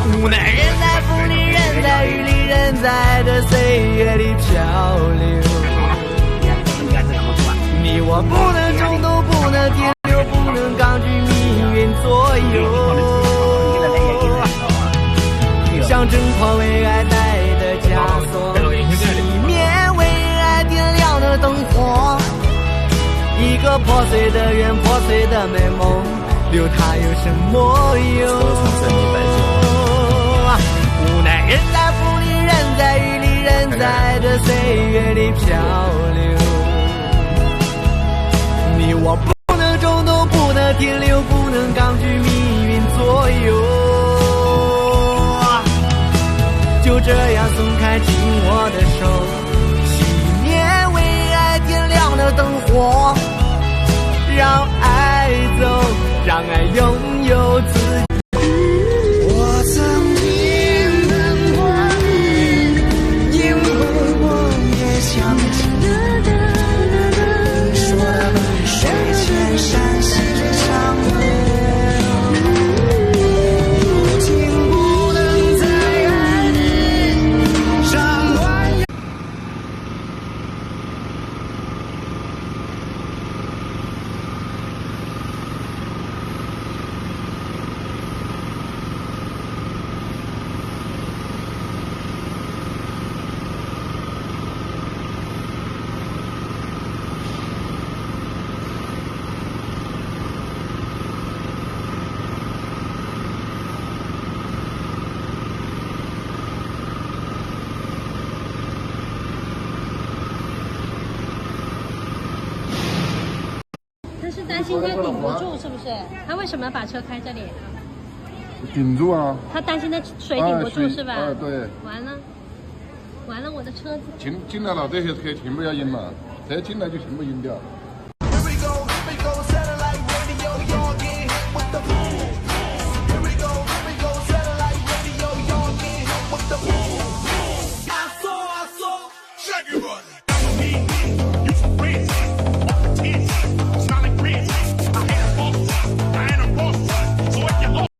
无奈人在风里，人在雨里，人在这岁月里漂流。你我不能冲动，不能停留，不能抗拒命运左右。像挣脱为爱带的枷锁，熄灭为爱点亮的灯火。一个破碎的缘，破碎的美梦，留它有什么用？无奈人在风里，人在雨里，人在这岁月里漂流。你我不能冲动，不能停留，不能抗拒命运左右。就这样松开紧握的手，熄灭为爱点亮的灯火，让爱走，让爱拥有自己。我曾经等过你，因为我也想听你说的水前山溪着长河。担心他顶不住，是不是？他为什么要把车开这里？顶住啊！他担心他水顶不住，是吧？对。完了，我的车子进来了，这些车全部要赢了，车进来就全部赢掉。